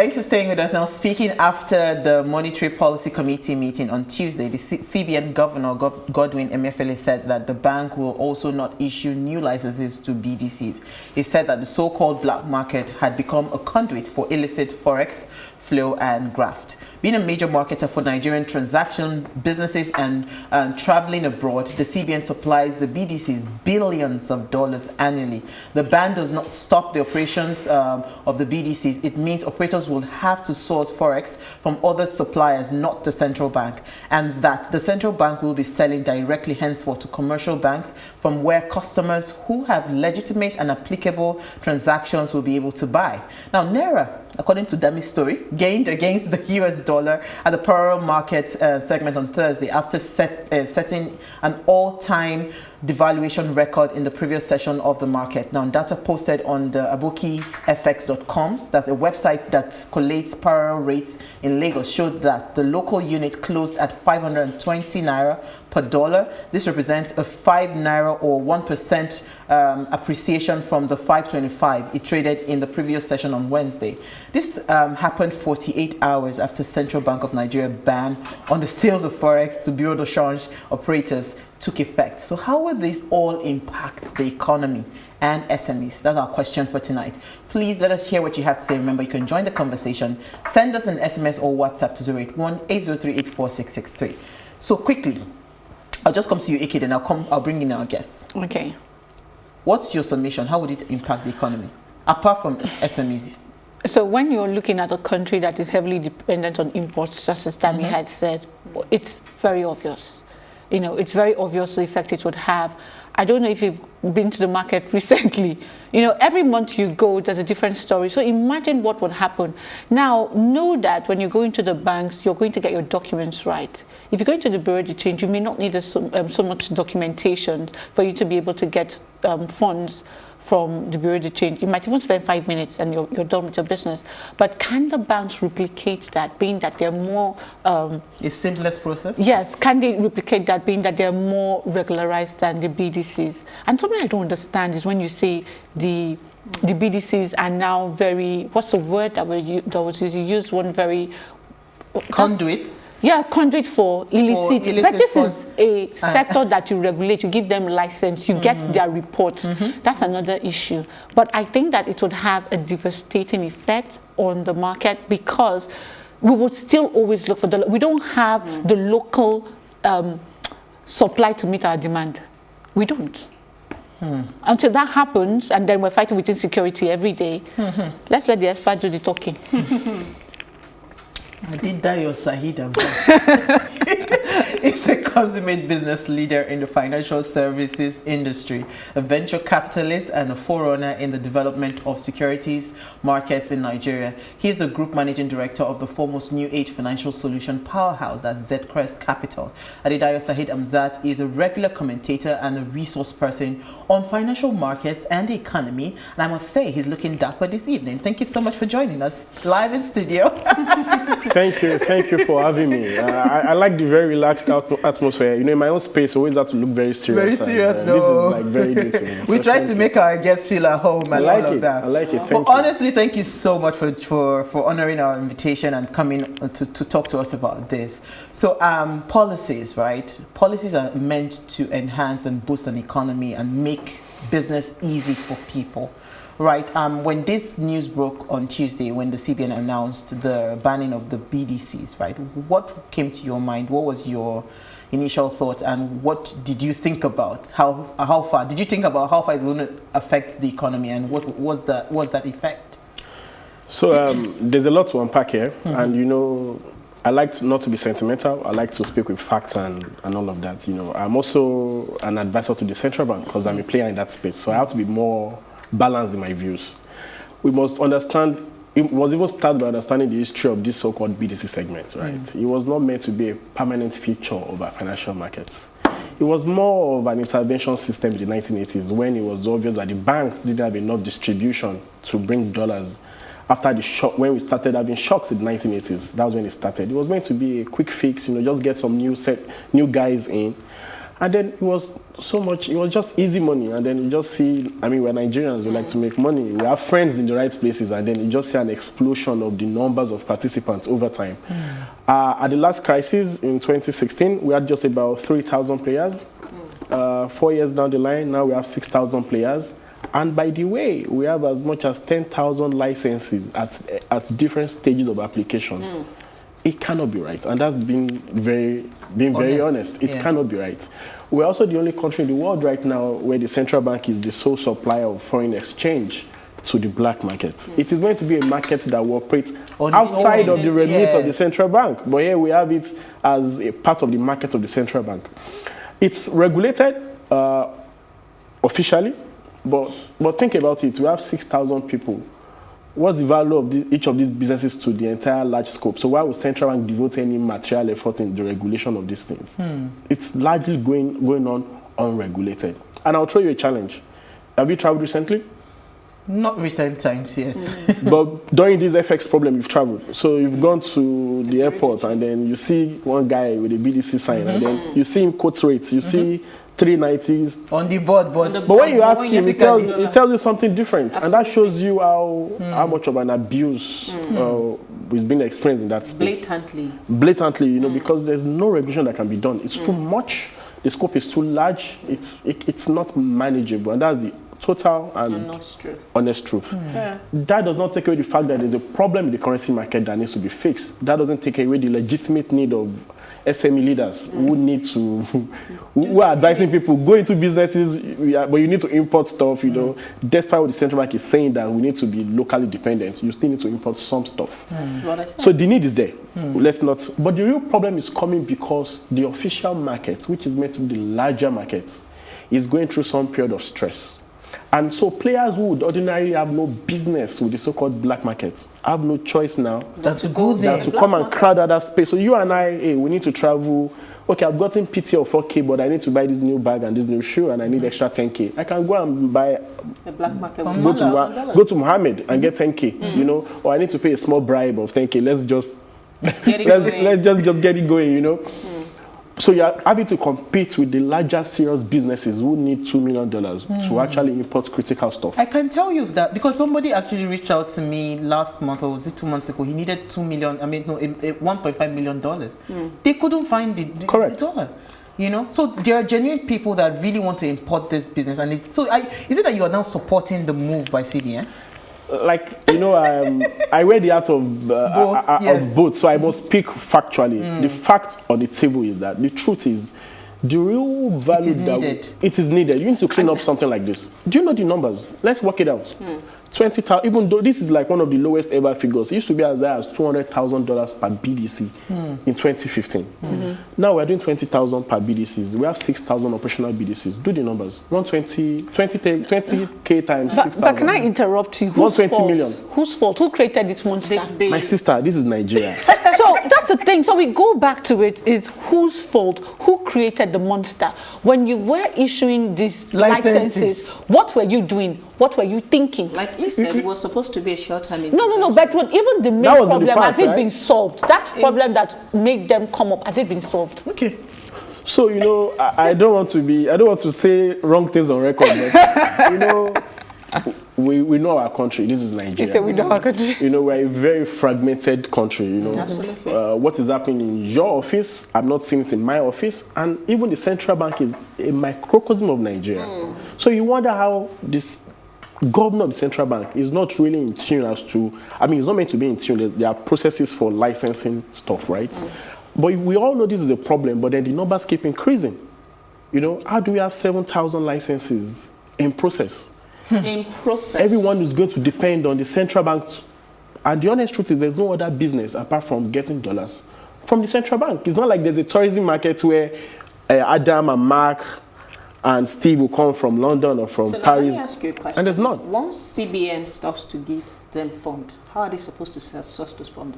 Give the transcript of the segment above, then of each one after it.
Thanks for staying with us. Now, speaking after the Monetary Policy Committee meeting on Tuesday, the CBN Governor Godwin Emefiele said that the bank will also not issue new licenses to BDCs. He said that the so-called black market had become a conduit for illicit forex flow and graft. Being a major marketer for Nigerian transaction businesses and traveling abroad, the CBN supplies the BDCs billions of dollars annually. The ban does not stop the operations of the BDCs. It means operators will have to source forex from other suppliers, not the central bank, and that the central bank will be selling directly henceforth to commercial banks, from where customers who have legitimate and applicable transactions will be able to buy. Now, Naira, according to Dami's story, gained against the US dollar at the parallel market segment on Thursday after setting an all-time devaluation record in the previous session of the market. Now, data posted on the abokifx.com, that's a website that collates parallel rates in Lagos, showed that the local unit closed at 520 naira per dollar. This represents a 5 naira or 1% appreciation from the 525 it traded in the previous session on Wednesday. This happened 48 hours after Central Bank of Nigeria ban on the sales of forex to bureau de change operators took effect. So how will this all impact the economy and SMEs? That's our question for tonight. Please let us hear what you have to say. Remember, you can join the conversation. Send us an SMS or WhatsApp to 081-803-84663. So quickly, I'll just come to you, Ike, then I'll bring in our guests. Okay. What's your submission? How would it impact the economy, apart from SMEs? So when you're looking at a country that is heavily dependent on imports, just as Dami had said, it's very obvious. You know, it's very obvious the effect it would have. I don't know if you've been to the market recently. You know, every month you go, there's a different story. So imagine what would happen. Now, know that when you go into the banks, you're going to get your documents right. If you go into the bureau de change, you may not need so much documentation for you to be able to get funds from the bureau de change. You might even spend 5 minutes and you're done with your business. But can the banks replicate that, being that they're more... a seamless process? Yes. Can they replicate that, being that they're more regularized than the BDCs? And something I don't understand is when you say the BDCs are now very... What's the word that was used? You used one very... Conduits? Yeah, conduit for illicit. But this is a sector that you regulate, you give them license, you get their reports. That's another issue. But I think that it would have a devastating effect on the market, because we would still always look for we don't have the local supply to meet our demand. We don't. Until that happens, and then we're fighting with insecurity every day, let's let the expert do the talking. Adebayo Saheed Amzat is a consummate business leader in the financial services industry, a venture capitalist and a forerunner in the development of securities markets in Nigeria. He is the group managing director of the foremost new age financial solution powerhouse, that's Zedcrest Capital. Adebayo Saheed Amzat is a regular commentator and a resource person on financial markets and the economy. And I must say, he's looking dapper this evening. Thank you so much for joining us live in studio. Thank you for having me. I like the very relaxed atmosphere. You know, in my own space, I always have to look very serious. Very serious, and, no. This is like very good to me. We try to make our guests feel at home and all of that. I like it. Thank you. Honestly, thank you so much for honoring our invitation and coming to talk to us about this. So, policies, right? Policies are meant to enhance and boost an economy and make business easy for people. Right. When this news broke on Tuesday, when the CBN announced the banning of the BDCs, right, what came to your mind? What was your initial thought, and what did you think about how far? Did you think about how far it's going to affect the economy, and what was that effect? So there's a lot to unpack here, and you know, I like not to be sentimental. I like to speak with facts and all of that. You know, I'm also an advisor to the central bank because I'm a player in that space, so I have to be more balanced in my views. We must understand, it was even started by understanding the history of this so-called BDC segment, right? It was not meant to be a permanent feature of our financial markets. It was more of an intervention system in the 1980s, when it was obvious that the banks didn't have enough distribution to bring dollars. After the shock, when we started having shocks in the 1980s, that was when it started. It was meant to be a quick fix, you know, just get some new guys in. And then it was so much, it was just easy money. And then you just see, I mean, we're Nigerians, we like to make money. We have friends in the right places. And then you just see an explosion of the numbers of participants over time. At the last crisis in 2016, we had just about 3,000 players. 4 years down the line, now we have 6,000 players. And by the way, we have as much as 10,000 licenses at different stages of application. It cannot be right, and that's being very honest. It cannot be right. We're also the only country in the world right now where the central bank is the sole supplier of foreign exchange to the black market. It is going to be a market that will operate outside of the remit of the central bank, but here we have it as a part of the market of the central bank. It's regulated officially, but think about it. We have 6,000 people. What's the value of each of these businesses to the entire large scope? So why would central bank devote any material effort in the regulation of these things? It's largely going on unregulated. And I'll throw you a challenge. Have you traveled recently? Not recent times, yes. But during this FX problem, you've traveled. So you've gone to the airport and then you see one guy with a BDC sign and then you see him quote rates. You see 390s on the board, but when you ask him, he tells you something different. Absolutely. And that shows you how much of an abuse is being experienced in that space. Blatantly, you know, because there's no regulation that can be done. It's too much. The scope is too large. It's not manageable, and that's the total and honest truth. That does not take away the fact that there's a problem in the currency market that needs to be fixed. That doesn't take away the legitimate need of SME leaders who need to, who are advising people, go into businesses, but you need to import stuff, you know. Despite what the central bank is saying that we need to be locally dependent, you still need to import some stuff. So the need is there. Let's not, but the real problem is coming because the official market, which is meant to be the larger market, is going through some period of stress. And so players who would ordinarily have no business with the so-called black market have no choice now than to go there, than to come and crowd other space. So you and I, hey, we need to travel. Okay, I've gotten PT of 4K, but I need to buy this new bag and this new shoe, and I need extra 10K. I can go and buy a black market. Go to Mohammed and get 10K, you know, or I need to pay a small bribe of 10K. Let's just get it going, you know. So you're having to compete with the larger serious businesses who need $2 million to actually import critical stuff. I can tell you that because somebody actually reached out to me last month, or was it 2 months ago? He needed $1.5 million. They couldn't find the dollar. You know, so there are genuine people that really want to import this business, and is it that you are now supporting the move by CBN? Like, you know, I wear the art of both, so I must speak factually. The fact on the table is that the truth is the real value it is needed. You need to clean up something like this. Do you know the numbers? Let's work it out. 20,000, even though this is like one of the lowest ever figures, it used to be as high as $200,000 per BDC in 2015. Now we're doing 20,000 per BDCs. We have 6,000 operational BDCs. Do the numbers. 20K times 6,000. But can I interrupt you? 120 million. Whose fault? Who created this monster? My sister, this is Nigeria. So that's the thing. So we go back to it, is whose fault? Who created the monster? When you were issuing these licenses, what were you doing? What were you thinking? Like you said, it was supposed to be a short-term No, but even the main problem, has it been solved? That problem that made them come up, has it been solved? Okay. So, you know, I don't want to say wrong things on record, but, you know, we know our country. This is Nigeria. You say we know our country. You know, we're a very fragmented country, you know. Absolutely. What is happening in your office, I'm not seeing it in my office. And even the central bank is a microcosm of Nigeria. So you wonder how this governor of the central bank is not really in tune as to, I mean, it's not meant to be in tune. There are processes for licensing stuff, right? But we all know this is a problem, but then the numbers keep increasing. You know, how do we have 7,000 licenses in process? In process. Everyone is going to depend on the central bank. And the honest truth is there's no other business apart from getting dollars from the central bank. It's not like there's a tourism market where Adam and Mark and Steve will come from London or from Paris. Let me ask you a question. And there's none. Once CBN stops to give them fund, how are they supposed to source those funds?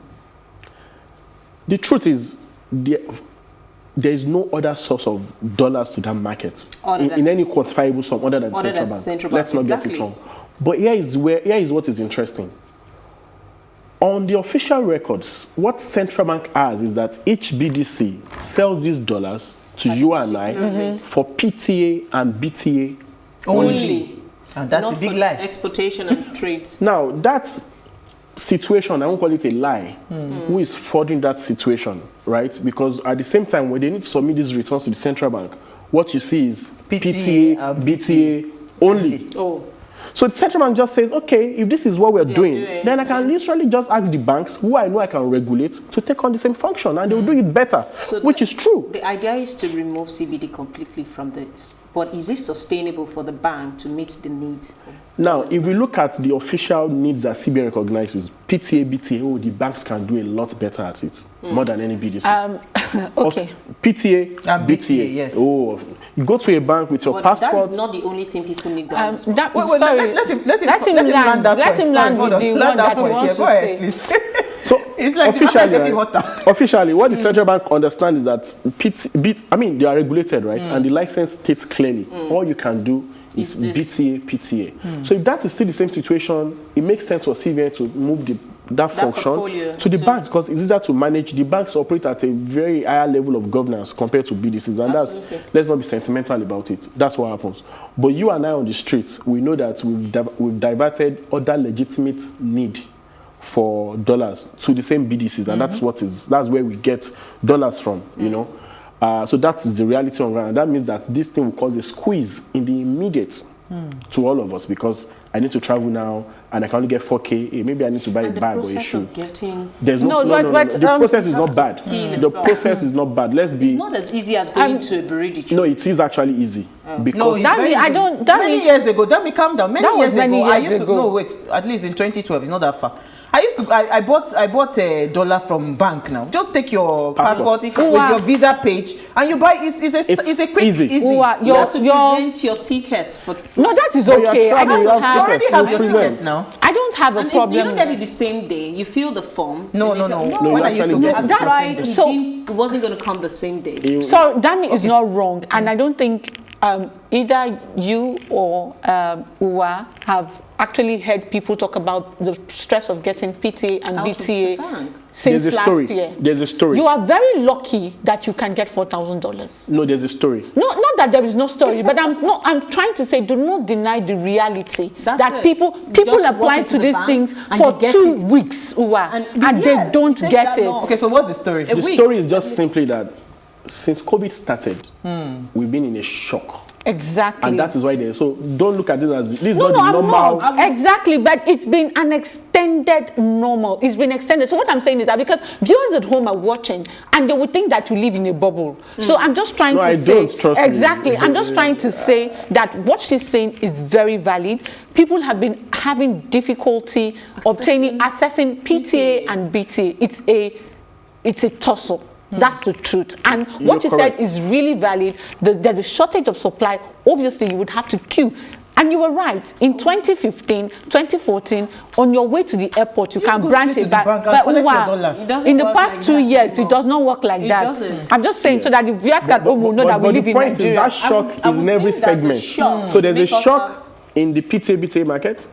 The truth is, there is no other source of dollars to that market in any quantifiable sum other than central bank. Let's not get it wrong. But here is what is interesting. On the official records, what central bank has is that each BDC sells these dollars to you and I for PTA and BTA Only. And that's Not a big for lie. exportation and trades. Now, that situation, I won't call it a lie, who is furthering that situation, right? Because at the same time, when they need to submit these returns to the central bank, what you see is PTA, BTA only. Oh. So the central bank just says, okay, if this is what we're doing, then I can literally just ask the banks, who I know I can regulate, to take on the same function, and they'll do it better, So which is true. The idea is to remove CBD completely from this. But is it sustainable for the bank to meet the needs? Now, if we look at the official needs that CBN recognizes, PTA, BTA, oh, the banks can do a lot better at it, more than any BDC. Okay. PTA, And BTA, yes. Oh, you go to a bank with your But passport. that is not the only thing people need done. as well. Wait, sorry. let him land. that Let point. him Sorry, land hold with on. the Land one that he point. wants Yeah, to go ahead, say. please. So It's like the officially, matter getting right, hotter. officially, what the central bank understands is that I mean, they are regulated, right? And the license states clearly all you can do is Is this. BTA, PTA. So if that is still the same situation, it makes sense for CBN to move that function portfolio to the to- bank, because it's easier to manage. The banks operate at a very higher level of governance compared to BDCs, and Absolutely. let's not be sentimental about it. That's what happens. But you and I on the streets, we know that we've diverted other legitimate need for dollars to the same BDCs, and that's where we get dollars from, you know. So that is the reality on ground, and that means that this thing will cause a squeeze in the immediate to all of us, because I need to travel now and I can only get 4K. Maybe I need to buy And a the bag or a process shoe. of getting... There's No, no. but, The process is not to bad. feel The it. process is not bad. Let's be. It's not as easy as going to a Bureau No, it is actually easy because No, it's That very mean, I easy. don't- that many mean- years ago. Let me calm down. Many That was years many ago, I years used to ago. no wait. At least in 2012, it's not that far. I bought a dollar from bank now. Just take your Passport. passport with your visa page, and you buy. It's a quick easy. easy. Uwa, You your- have to present your tickets for No, that is But you are okay. I traveling, don't you have You have. already tickets, have you your present. tickets now. I don't have a And if problem. you don't get it the same day, you fill the form. No, and they no, tell- no. No, When you I used to actually get get it, it. the Right, same day. So- it wasn't going to come the same day. So Dami is not wrong, and I don't think either you or Uwa have actually heard people talk about the stress of getting PTA and Out of the BTA bank. since there's a last story. year. There's a story. You are very lucky that you can get $4,000. No, there's a story. Not that there is no story, but I'm trying to say, do not deny the reality That's that it. people You just apply walk into to the these bank things and for you get 2 it. weeks, Uwa, and yes, they don't it takes get that it. long. Okay, so what's the story? A The week. story is just simply that since COVID started, we've been in a shock. Exactly. And that is why so don't look at this as this is No, not no, the I'm normal. not. Exactly, but it's been an extended normal. It's been extended. So what I'm saying is that because viewers at home are watching and they would think that you live in a bubble. So I'm just trying No, to I say don't, trust me. exactly. I'm just trying to say that what she's saying is very valid. People have been having difficulty accessing PTA and BTA. It's a tussle. That's the truth. And what you correct. said is really valid. There's a shortage of supply. Obviously, you would have to queue. And you were right. In 2015, 2014, on your way to the airport, you Just can go branch straight it to the back. bank and But collect your Uwa, dollar. It doesn't in the work past like 2 that years, anymore. it does not work like It that. doesn't. I'm just saying so that the viewers at home will know that we live the in point Nigeria. is that shock I is would in every think that the segment. shock So there's a make us shock in the PTA BTA market.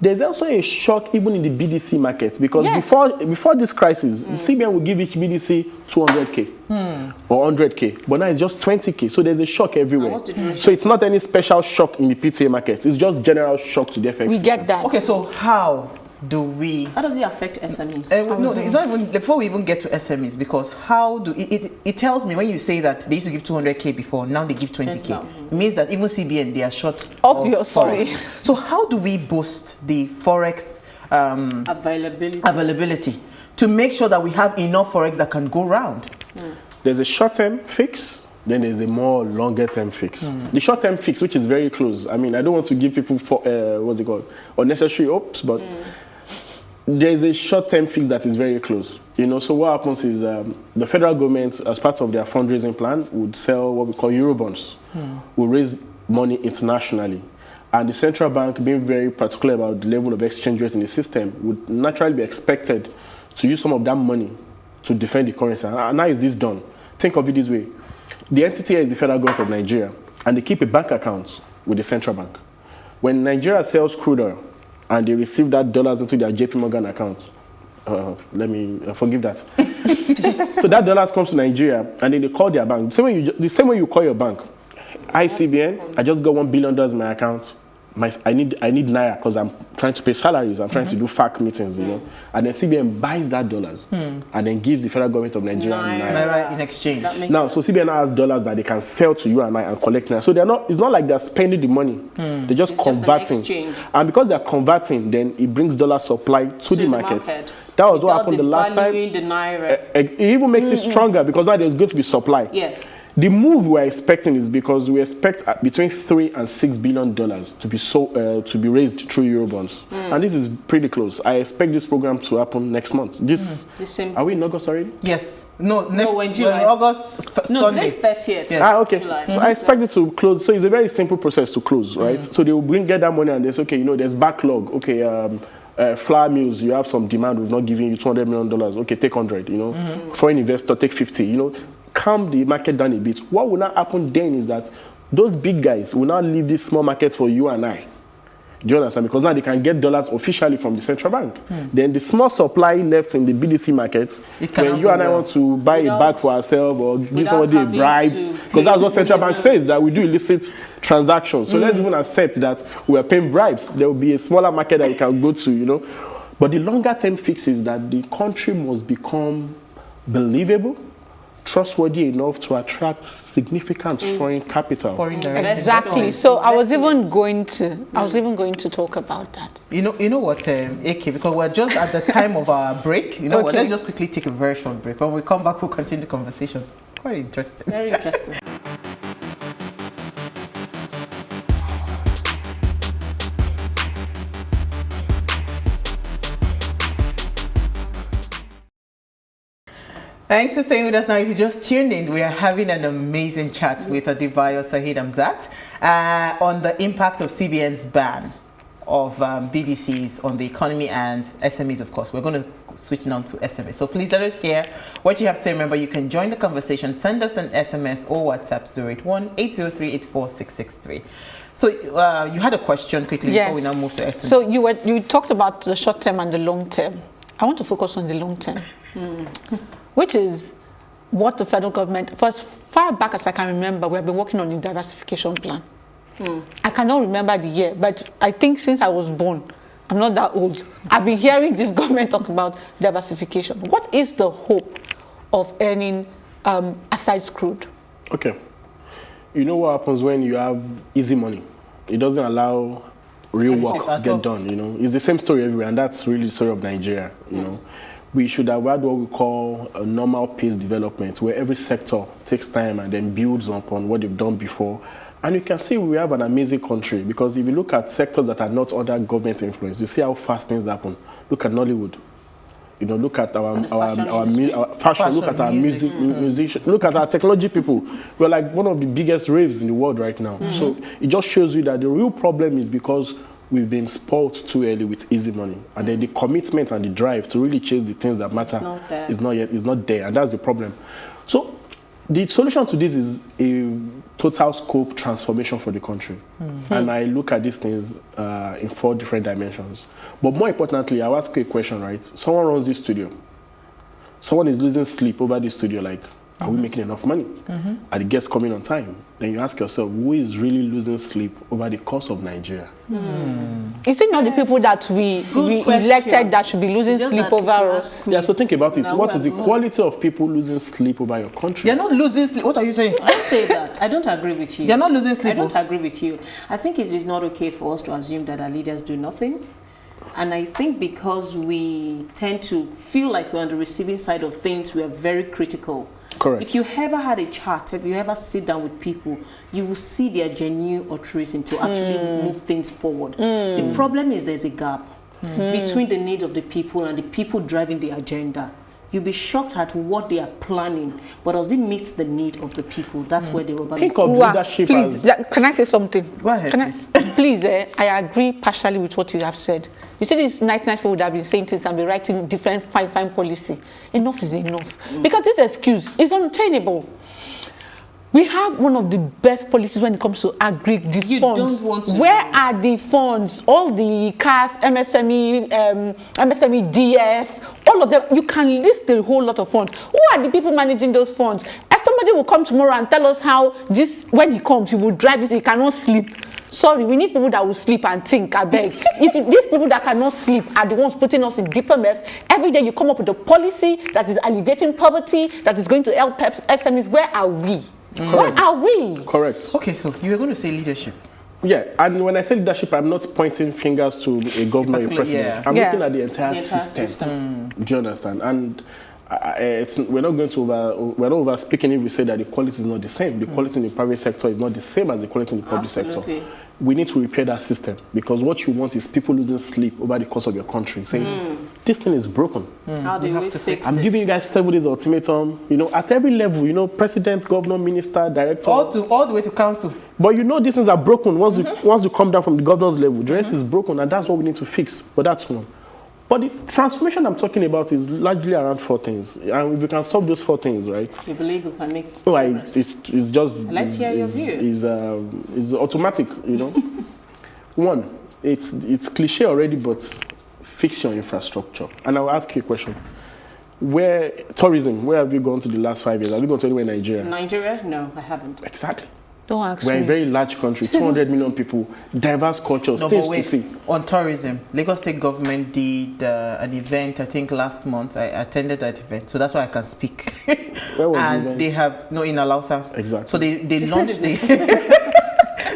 There's also a shock even in the BDC market, because Yes. before this crisis, CBN will give each BDC 200K or 100K, but now it's just 20K. So there's a shock everywhere. what's the duration? So it's not any special shock in the PTA market. It's just general shock to the FX We system. get that. Okay, so how do we? How does it affect SMEs? No, it's not even before we even get to SMEs, because how do it tells me when you say that they used to give 200K before, now they give 20K. It means that even CBN, they are short of Obviously. forex. So how do we boost the forex availability to make sure that we have enough forex that can go round? There's a short-term fix, then there's a more longer-term fix. The short-term fix, which is very close. I mean, I don't want to give people unnecessary hopes, but there's a short-term fix that is very close. You know, so what happens is the federal government, as part of their fundraising plan, would sell what we call Eurobonds, will raise money internationally. And the central bank, being very particular about the level of exchange rate in the system, would naturally be expected to use some of that money to defend the currency. And how is this done? Think of it this way. The entity here is the federal government of Nigeria, and they keep a bank account with the central bank. When Nigeria sells crude oil and they receive that dollars into their JP Morgan account, let me forgive that. So that dollars comes to Nigeria, and then they call their bank. The same way you call your bank. Hi, CBN, I just got $1 billion in my account. I need naira because I'm trying to pay salaries. I'm trying to do FAC meetings, you know. And then CBN buys that dollars and then gives the federal government of Nigeria naira in exchange. Now, so CBN has dollars that they can sell to you and I and collect naira. So they're not. It's not like they're spending the money. They're just converting. And because they're converting, then it brings dollar supply to the market. That was what happened the last time. The naira. It even makes it stronger because now there's going to be supply. Yes. The move we're expecting is because we expect between $3 and $6 billion to be raised through Eurobonds, and this is pretty close. I expect this program to happen next month. Are we in August already? Yes. No, next July. August Sunday. Today's 30th. Yes. Okay. July. So I expect it to close. So it's a very simple process to close, right? So they will get that money and they say, okay, you know, there's backlog. Okay. Flour mills, you have some demand. We've not given you $200 million. Okay, take 100. You know, foreign investor take 50. You know. Calm the market down a bit. What will not happen then is that those big guys will now leave this small market for you and I. Do you understand? Because now they can get dollars officially from the central bank. Then the small supply left in the BDC market, when you and I want to buy a bag for ourselves or give somebody a bribe, because that's what central bank says, that we do illicit transactions. So let's even accept that we are paying bribes. There will be a smaller market that you can go to, you know. But the longer term fix is that the country must become believable, trustworthy enough to attract significant foreign capital. Exactly. So I was even going to talk about that. You know what, AK, because we're just at the time of our break. You know what? Let's just quickly take a very short break. When we come back, we'll continue the conversation. Quite interesting. Very interesting. Thanks for staying with us now. If you just tuned in, we are having an amazing chat with Adebayo Saheed Amzat on the impact of CBN's ban of BDCs on the economy and SMEs, of course. We're going to switch now to SMEs. So please let us hear what you have to say. Remember, you can join the conversation. Send us an SMS or WhatsApp 081-803-84663. So you had a question quickly before we now move to SMEs. So you talked about the short term and the long term. I want to focus on the long term. Which is what the federal government, for as far back as I can remember, we have been working on a diversification plan. I cannot remember the year, but I think since I was born, I'm not that old, I've been hearing this government talk about diversification. What is the hope of earning aside crude? Okay. You know what happens when you have easy money? It doesn't allow real work to get done, you know. It's the same story everywhere, and that's really the story of Nigeria, you know. We should have had what we call a normal pace development, where every sector takes time and then builds upon what they've done before. And you can see we have an amazing country, because if you look at sectors that are not under government influence, you see how fast things happen. Look at Nollywood. You know, look at our fashion, look at our musicians, look at our technology people. We're like one of the biggest raves in the world right now. So it just shows you that the real problem is because we've been spoiled too early with easy money, and then the commitment and the drive to really chase the things that matter is not there, and that's the problem. So the solution to this is a total scope transformation for the country, and I look at these things in 4 different dimensions. But more importantly, I'll ask you a question, right? Someone runs this studio. Someone is losing sleep over this studio, like, are we making enough money? Are the guests coming on time? Then you ask yourself, who is really losing sleep over the cost of Nigeria? Is it not the people that we elected that should be losing sleep over us? Yeah, so think about it. What is the quality of people losing sleep over your country? They're not losing sleep. What are you saying? Don't say that. I don't agree with you. They're not losing sleep. I don't agree with you. I think it is not okay for us to assume that our leaders do nothing. And I think because we tend to feel like we're on the receiving side of things, we are very critical. Correct. If you ever had a chat, if you ever sit down with people, you will see their genuine altruism to actually move things forward. The problem is there's a gap between the needs of the people and the people driving the agenda. You'll be shocked at what they are planning, but does it meet the need of the people? That's where the rubber Think of leadership. Please, can I say something? Go ahead, please, I agree partially with what you have said. You see, these nice people would have been saying things and be writing different fine policy. Enough is enough. Because this excuse is untenable. We have one of the best policies when it comes to funds. You don't want to. Where are the funds? All the CAS, MSME, MSME DF, all of them. You can list a whole lot of funds. Who are the people managing those funds? If somebody will come tomorrow and tell us how this, when he comes, he will drive it, he cannot sleep. Sorry, we need people that will sleep and think, I beg. These people that cannot sleep are the ones putting us in deeper mess. Every day you come up with a policy that is alleviating poverty, that is going to help SMEs. Where are we? Where are we? Correct. Okay, so you were going to say leadership. Yeah, and when I say leadership, I'm not pointing fingers to a governor or a president. Yeah. I'm looking at the entire system. Do you understand? And we're not over speaking if we say that the quality is not the same. The quality in the private sector is not the same as the quality in the public sector. We need to repair that system, because what you want is people losing sleep over the course of your country, saying this thing is broken. How do we fix it? I'm giving you guys 7 days ultimatum, at every level, president, governor, minister, director, all the way to council. But these things are broken once you come down from the governor's level. The rest is broken, and that's what we need to fix. But that's one. But the transformation I'm talking about is largely around 4 things, and if we can solve those 4 things, right? You believe we can make? It's just. Let's hear your view. Is automatic, One, it's cliche already, but fix your infrastructure. And I'll ask you a question: tourism? Where have you gone to the last 5 years? Have you gone to anywhere in Nigeria? Nigeria? No, I haven't. Exactly. Don't ask We're me. a very large country, 200 million people, diverse cultures, things to see. On tourism, Lagos State government did an event, I think last month. I attended that event, so that's why I can speak. Where was and the event? they have, in Alausa. Exactly. So they launched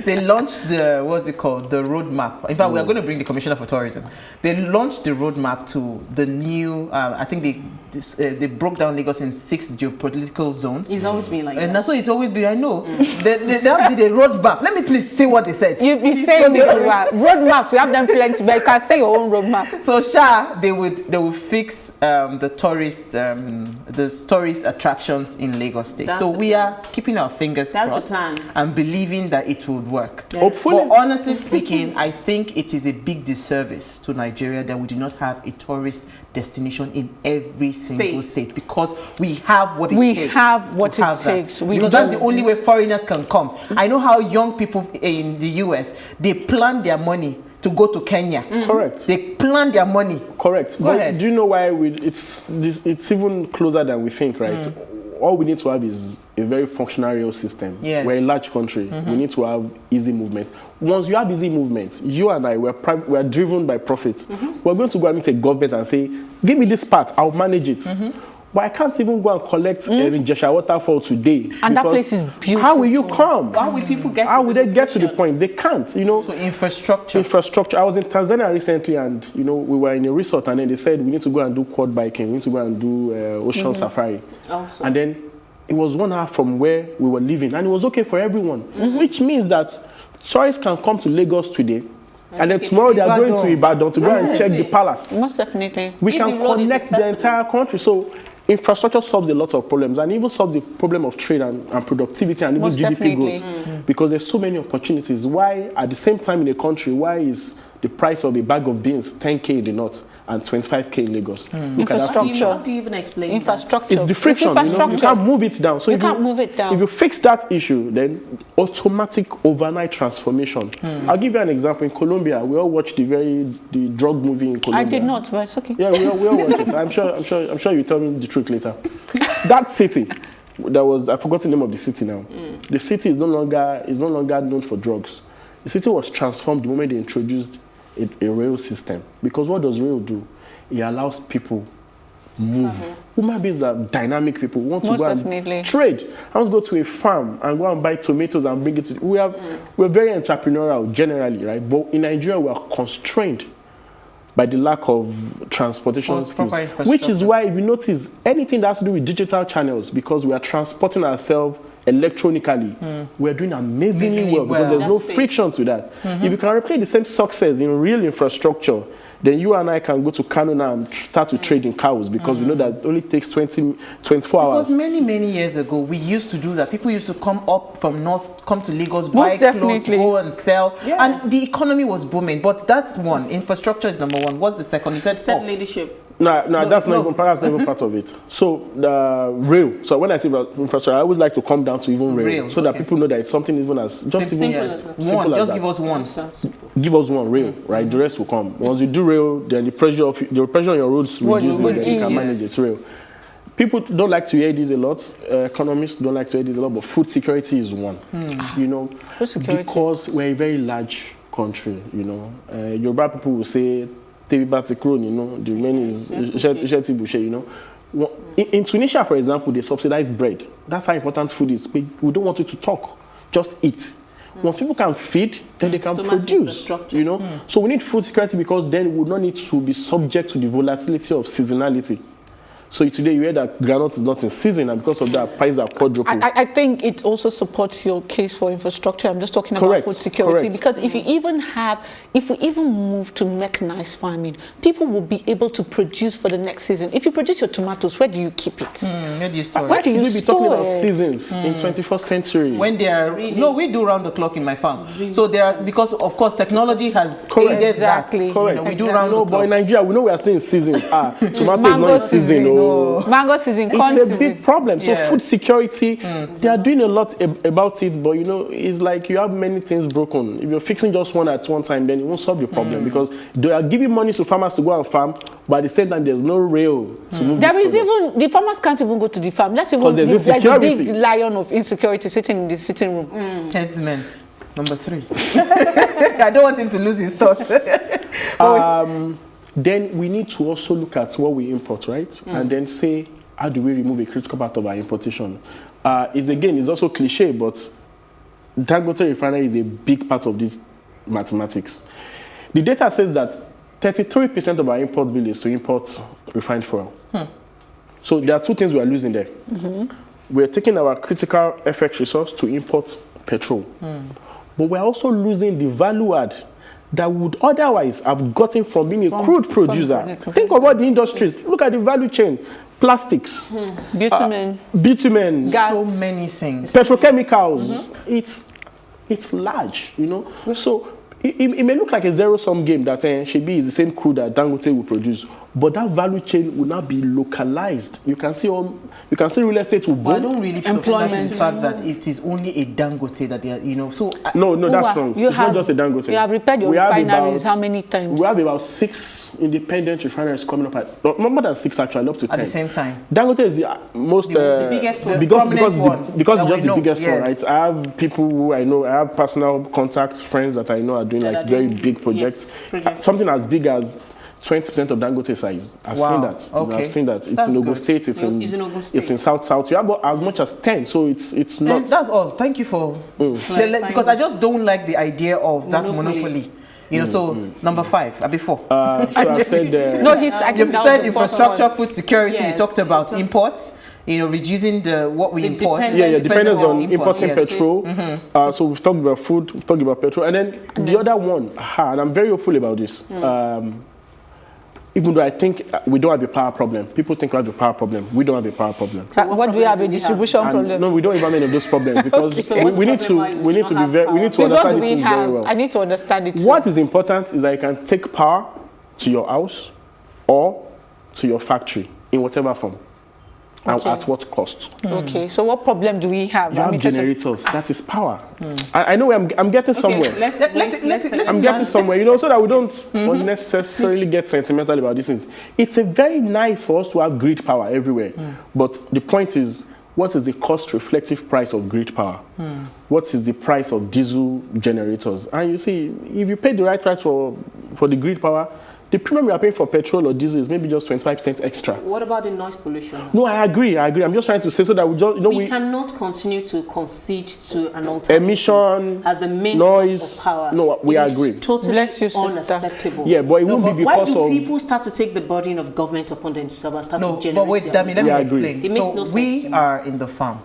they launched the, what's it called, the roadmap. In fact, we are going to bring the Commissioner for Tourism. They launched the roadmap to the new, I think they broke down Lagos in 6 geopolitical zones. It's always been like that. And that's what it's always been, I know. They have the roadmap. Let me please say what they said. You say roadmaps, we have them plenty, but you can say your own roadmap. So they will fix the tourist attractions in Lagos State. That's so the we plan. are keeping our fingers crossed and believing that it would work. Yeah. Hopefully. But honestly speaking, I think it is a big disservice to Nigeria that we do not have a tourist destination in every single state, because we have what it takes. We have what it takes. Because that's the only way foreigners can come. I know how young people in the US, they plan their money to go to Kenya. Correct. They plan their money. Correct. Go ahead. Do you know why it's even closer than we think, right? All we need to have is a very functional rail system. Yes. We're a large country. We need to have easy movement. Once you have easy movement, you and I, we're driven by profit. We're going to go and meet a government and say, give me this park, I'll manage it. But I can't even go and collect in Jesha Waterfall today. And that place is beautiful. How will you come? How will people get How will they get to the point? They can't, So infrastructure. I was in Tanzania recently, and we were in a resort, and then they said we need to go and do quad biking, we need to go and do ocean safari. Also. And then it was 1 hour from where we were living, and it was okay for everyone, which means that tourists can come to Lagos today, and then tomorrow they are going to Ibadan to go and check the palace. Most definitely. We can connect the entire country. So infrastructure solves a lot of problems, and even solves the problem of trade and productivity and even Most GDP definitely. growth. Because there's so many opportunities. Why, at the same time in a country, why is the price of a bag of beans 10K in the north and 25K in Lagos? Look at that. How do you even explain Infrastructure. It's the friction. You can't move it down. So you can't move it down. If you fix that issue, then automatic overnight transformation. I'll give you an example. In Colombia, we all watched the drug movie in Colombia. I did not, but it's okay. Yeah, we all watched it. I'm sure you tell me the truth later. That city, I've forgotten the name of the city now. The city is no longer known for drugs. The city was transformed the moment they introduced a rail system. Because what does rail do? It allows people to move. Human beings are dynamic people. We want to Most go definitely. and trade. I want to go to a farm and go and buy tomatoes and bring it to. We're very entrepreneurial generally, right? But in Nigeria, we are constrained by the lack of transportation skills. Which is why, if you notice, anything that has to do with digital channels, because we are transporting ourselves electronically, we're doing amazingly well because there's no friction to that. If you can replicate the same success in real infrastructure, then you and I can go to Kano now and start to trade in cows, because we know that it only takes 24 hours. Because many years ago, we used to do that. People used to come up from north, come to Lagos, Most buy definitely. clothes, go and sell. And the economy was booming. But that's one. Infrastructure is number one. What's the second? You said leadership. No, that's not even part of it. So the rail. So when I say about infrastructure, I always like to come down to even rail, so that people know that it's something even as just simple even as simple one. as Just that. give us one. Give us one rail, right? The rest will come. Once you do rail, then the pressure on your roads reduces, then you can manage it. Rail. People don't like to hear this a lot. Economists don't like to hear this a lot, but food security is one. You know, because we're a very large country. You know, Yoruba people will say, you know, the main is you know. In Tunisia, for example, they subsidize bread. That's how important food is. We don't want you to talk, just eat. Once people can feed, then they can produce. You know, so we need food security because then we will not need to be subject to the volatility of seasonality. So today you hear that groundnut is not in season, and because of that, prices are quadrupled. I think it also supports your case for infrastructure. I'm just talking about food security. Because if we even move to mechanized farming, people will be able to produce for the next season. If you produce your tomatoes, where do you keep it? Where do you store it? Where do you be talking about seasons in 21st century? When they are no, we do round the clock in my farm. So there are, because of course technology has aided that. Correct. You know, we do round the clock. But in Nigeria, we know we are still in seasons. Tomato is not in season. Mango season, it's a big problem. So food security, they are doing a lot about it, but you know, it's like you have many things broken. If you're fixing just one at one time, then it won't solve the problem because they are giving money to farmers to go and farm, but at the same time, there's no rail to move. There is even the farmers can't even go to the farm. That's even there's a big lion of insecurity sitting in the sitting room. Headsman, number 3. I don't want him to lose his thoughts. Then we need to also look at what we import, right? And then say, how do we remove a critical part of our importation? It's also cliche, but Dangote refinery is a big part of this mathematics. The data says that 33% of our import bill is to import refined fuel. So there are two things we are losing there. We're taking our critical FX resource to import petrol. But we're also losing the value add that would otherwise have gotten from being a crude producer. Think about the industries. Look at the value chain. Plastics, bitumen, gas, so many things. Petrochemicals. It's large, you know. So it may look like a zero-sum game that Shebi is the same crude that Dangote will produce, but that value chain will not be localized. You can see real estate will boom. I don't really support the fact that it is only a Dangote that they are, you know. So no, that's wrong. It's not just a Dangote. You have repaired your refineries how many times? We have about 6 independent refineries coming up at more than 6 actually, up to 10 at the same time. Dangote is the most the biggest one, because it's just the biggest one, yes. right? I have people who I know. I have personal contacts, friends that I know are doing like very big projects. Something as big as 20% of Dangote size. I've seen that. Okay. I've seen that. It's in Ogun State. It's in South. You have as much as 10. So it's not. That's all. Thank you for because I just don't like the idea of that monopoly. You know, so number 5, before. So I've said you've said infrastructure, food security. Yes. You talked about imports. You know, reducing what we import. Dependence on importing petrol. So we've talked about food, we've talked about petrol, and then the other one, and I'm very hopeful about this. Even though I think we don't have a power problem. People think we have a power problem. We don't have a power problem. So what do we have? A distribution problem? No, we don't even have any of those problems because we need to understand this very well. I need to understand it. What is important is that you can take power to your house or to your factory in whatever form. And at what cost? Okay, so what problem do we have? You have generators. That is power. I know I'm getting somewhere. I'm getting somewhere, you know, so that we don't unnecessarily get sentimental about these things. It's very nice for us to have grid power everywhere. But the point is, what is the cost-reflective price of grid power? What is the price of diesel generators? And you see, if you pay the right price for the grid power, the premium you are paying for petrol or diesel is maybe just 25% extra. What about the noise pollution? No, I agree. I'm just trying to say so that we just, we cannot continue to concede to an alternative emission as the main noise source of power. No, we agree. Totally unacceptable. Yeah, but it won't be because why do people start to take the burden of government upon themselves and start to generate? But wait, Dami, let me explain. It makes no sense. We are in the farm,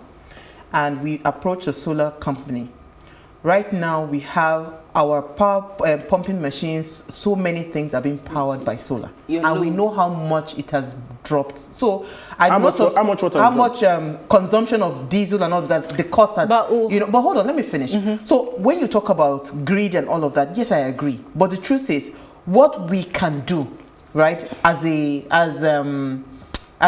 and we approach a solar company. Right now, we have our power pumping machines. So many things are being powered by solar, and we know how much it has dropped. So, how much consumption of diesel and all of that, the cost has. But hold on, let me finish. So, when you talk about grid and all of that, yes, I agree. But the truth is, what we can do right, as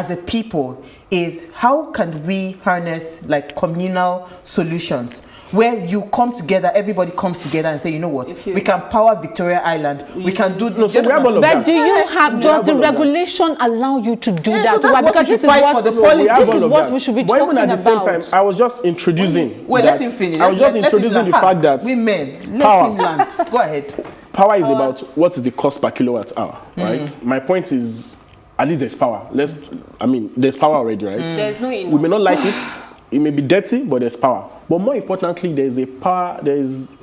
a people, is how can we harness like communal solutions where you come together, everybody comes together and say, you know what, we can power Victoria Island, we can do so we have all of but that. do you have, does the regulation allow you to do that? So that's what because we should fight for, the policy. This is what we should be talking about. But even at the same time, I was just introducing let him finish. I was just introducing the fact that women, power. let him land. Go ahead. Power is about what is the cost per kilowatt hour, right? My point is, at least there's power. There's power already, right? There's no we may not like it. It may be dirty, but there's power. But more importantly, there's a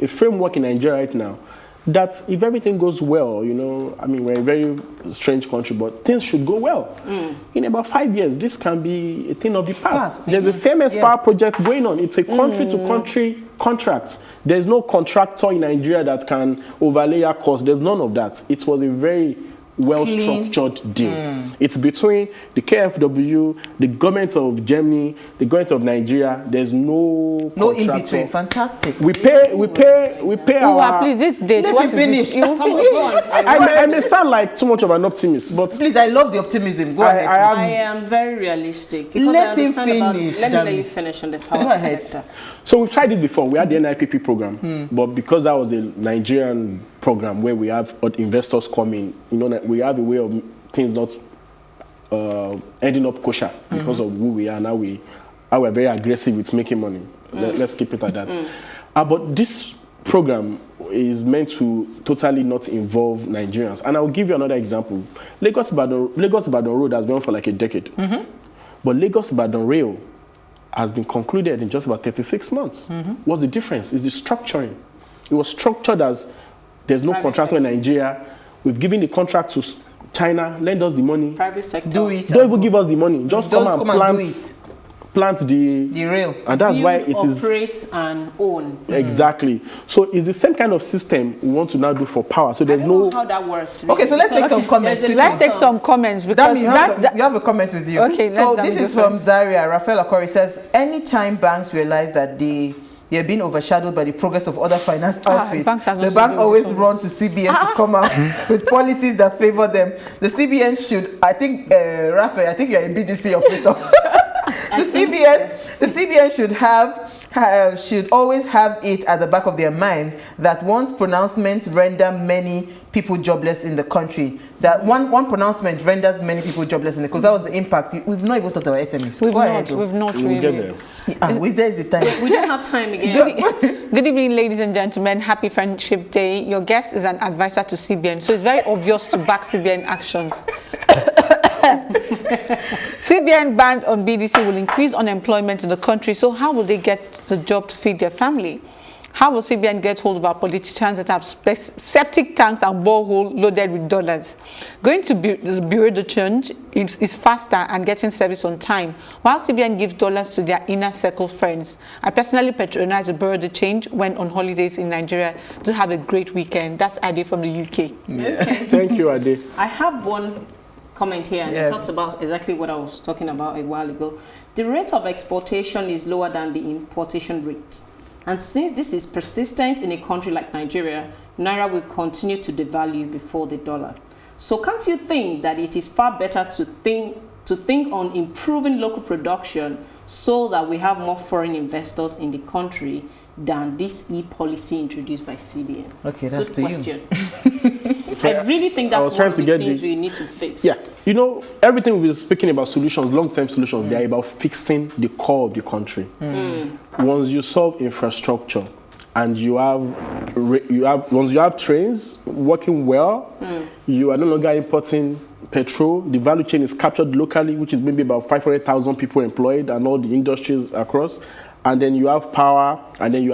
framework in Nigeria right now that if everything goes well, you know, we're a very strange country, but things should go well. In about 5 years, this can be a thing of the past. There's a CMEs power project going on. It's a country-to-country contract. There's no contractor in Nigeria that can overlay our costs. There's none of that. It was a very well-structured deal. It's between the KFW, the government of Germany, the government of Nigeria. There's no in between. Fantastic. We pay our. Please, this date. Let him finish. You finish. I may sound like too much of an optimist, but please, I love the optimism. Go ahead. I am very realistic. Because Let I him understand finish. Let me let you finish on the power sector. So we've tried this before. We had the NIPP program, but because that was a Nigerian program where we have investors coming, you know, we have a way of things not ending up kosher because of who we are. Now we're very aggressive with making money. Let's keep it at that. But this program is meant to totally not involve Nigerians. And I'll give you another example. Lagos-Ibadan Road has been on for like a decade. But Lagos-Ibadan Rail has been concluded in just about 36 months. What's the difference? It's the structuring. It was structured as there's no contractor in Nigeria. We've given the contract to China, lend us the money. Private sector. Do it. Don't even give us the money. Just come and plant the rail. And that's why it is. Operate and own. Exactly. So it's the same kind of system we want to now do for power. So there's I don't know how that works. Okay, so let's take some comments. Let's take some comments because you have a comment with you. Okay. So this is from Zaria. Rafael Okori says, anytime banks realize that they're being overshadowed by the progress of other finance outfits, the bank always run to CBN to come out with policies that favor them. The CBN should, I think, Rafael, I think you're a BDC operator. The CBN should always have it at the back of their mind that once pronouncements render many people jobless in the country, that one pronouncement renders many people jobless in the country. That was the impact. We've not even talked about SMEs. We've not really. There's the time. We don't have time again. Good evening, ladies and gentlemen. Happy Friendship Day. Your guest is an advisor to CBN, so it's very obvious to back CBN actions. CBN ban on BDC will increase unemployment in the country, so how will they get the job to feed their family? How will CBN get hold of our politicians that have septic tanks and borehole loaded with dollars? Going to the Bureau de Change is faster and getting service on time, while CBN gives dollars to their inner circle friends. I personally patronize the Bureau de Change when on holidays in Nigeria to have a great weekend. That's Ade from the UK. Yeah. Thank you, Ade. I have one comment here, and it talks about exactly what I was talking about a while ago. The rate of exportation is lower than the importation rate. And since this is persistent in a country like Nigeria, Naira will continue to devalue before the dollar. So can't you think that it is far better to think on improving local production so that we have more foreign investors in the country than this e-policy introduced by CBN? Okay, that's Good to question. I really think that's one of the things we need to fix. Yeah, you know, everything we're speaking about solutions, long-term solutions, they're about fixing the core of the country. Once you solve infrastructure and once you have trains working well, you are no longer importing petrol. The value chain is captured locally, which is maybe about 500,000 people employed and all the industries across. And then you have power, and then you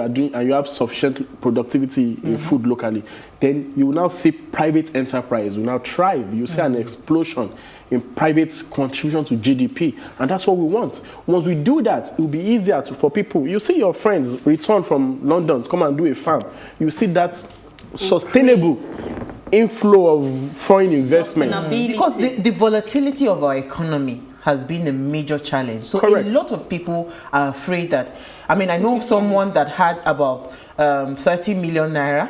have sufficient productivity in food locally. Then you will now see private enterprise will now thrive. You see an explosion in private contribution to GDP, and that's what we want. Once we do that, it will be easier for people. You see your friends return from London to come and do a farm. You see that sustainable inflow of foreign investment. Because the volatility of our economy has been a major challenge. So a lot of people are afraid that, I know someone that had about 30 million naira.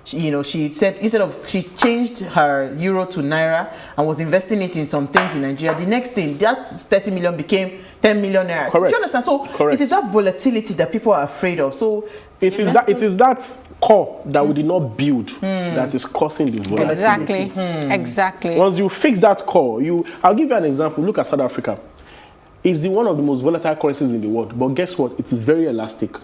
she said she changed her euro to naira and was investing it in some things in Nigeria. The next thing, that 30 million became 10 million naira. Correct. Do you understand? So Correct. it is that volatility that people are afraid of. So it is that core that we did not build that is causing this volatility. Exactly. Exactly. Once you fix that core, I'll give you an example. Look at South Africa. It's one of the most volatile currencies in the world. But guess what? It is very elastic.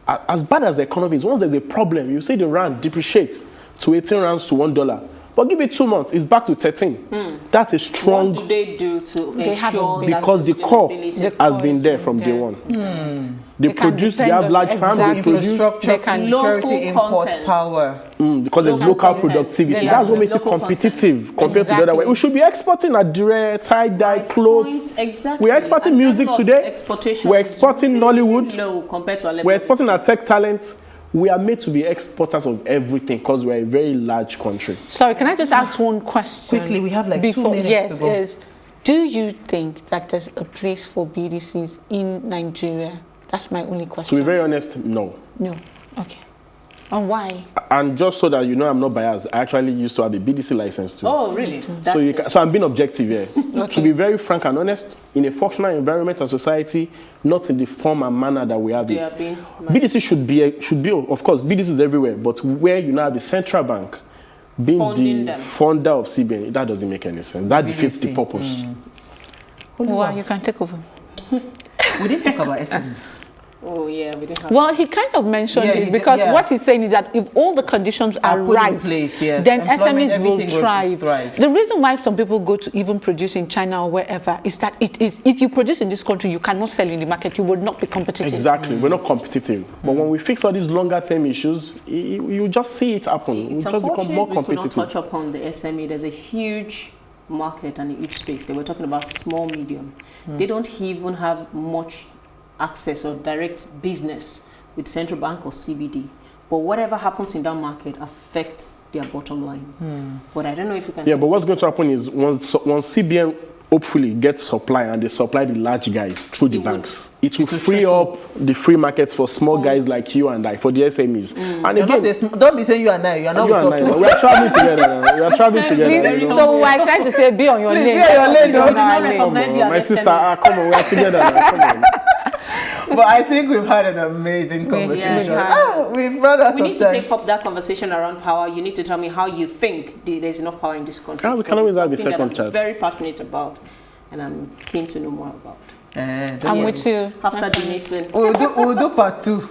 As bad as the economy is, once there's a problem, you see the rand depreciates to 18 rands to $1. But give it 2 months, it's back to 13. That's a strong... What do they do to ensure that because the core has been there from day one. They produce, they have large farms, they produce... Infrastructure, security, import, power. Because there's local productivity. That's what makes it competitive compared to the other way. We should be exporting Adire, tie-dye, clothes. Exactly. We're exporting music today. We're exporting Nollywood. No, compared to our level. We're exporting our tech talent. We are made to be exporters of everything because we're a very large country. Sorry, can I just ask one question? Quickly, we have like 2 minutes to go. Yes. Do you think that there's a place for BDCs in Nigeria? That's my only question. To be very honest, no. No. Okay. And why? And just so that you know I'm not biased, I actually used to have a BDC license too. Oh, really? So I'm being objective here. Okay. To be very frank and honest, in a functional environment and society, not in the form and manner that we have it. BDC should be, of course, BDC is everywhere, but where you now have the central bank being the funder of CBN, that doesn't make any sense. That defeats the purpose. Well, you can take over. We didn't talk about SMEs. Oh yeah, we didn't have. Well, he kind of mentioned it because what he's saying is that if all the conditions are right, in place, yes, then SMEs will thrive. thrive. The reason why some people go to even produce in China or wherever is that if you produce in this country, you cannot sell in the market. You will not be competitive. Exactly, we're not competitive. But when we fix all these longer-term issues, you just see it happen. We just become more competitive. We could not touch upon the SME. There's a huge market and a huge space. They were talking about small, medium. They don't even have much access or direct business with central bank or CBD, but whatever happens in that market affects their bottom line. But I don't know if you can. Yeah, but what's going to happen is once CBN hopefully gets supply and they supply the large guys through the banks, it will free up the free markets for small guys like you and I, for the SMEs. And again, don't be saying you and I. You are not with us. We are traveling together. We are traveling together. You know? So we're trying to say, be on your lane. Be on your lane. My sister, come on, we are together. Come on. But I think we've had an amazing conversation. We've run out of time. We need to take up that conversation around power. You need to tell me how you think there's enough power in this country. We can always have the second chat. I'm very passionate about, and I'm keen to know more about. I'm with you. After the meeting. We'll do part 2.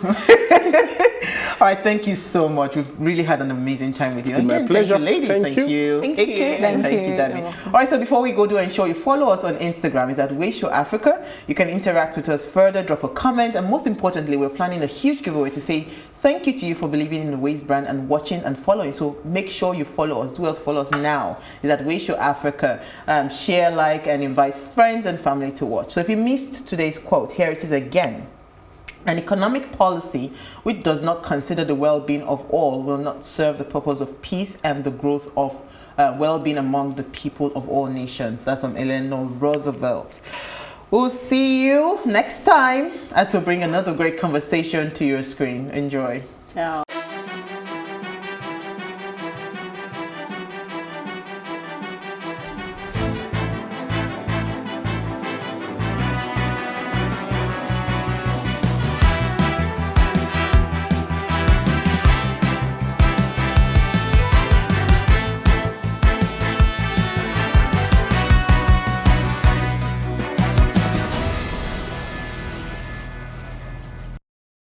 All right, thank you so much. We've really had an amazing time with you. It's my pleasure. Thank you, ladies. Thank you. Thank you. And thank you, Daddy. All right, so before we go, do ensure you follow us on Instagram. It's at Wayshow Africa. You can interact with us further, drop a comment, and most importantly, we're planning a huge giveaway to say thank you to you for believing in the Ways brand and watching and following. So make sure you follow us. Do well to follow us now. It's at Wayshow Africa. Share, like, and invite friends and family to watch. So if you missed today's quote, here it is again. An economic policy which does not consider the well-being of all will not serve the purpose of peace and the growth of well-being among the people of all nations. That's from Eleanor Roosevelt. We'll see you next time as we bring another great conversation to your screen. Enjoy. Ciao.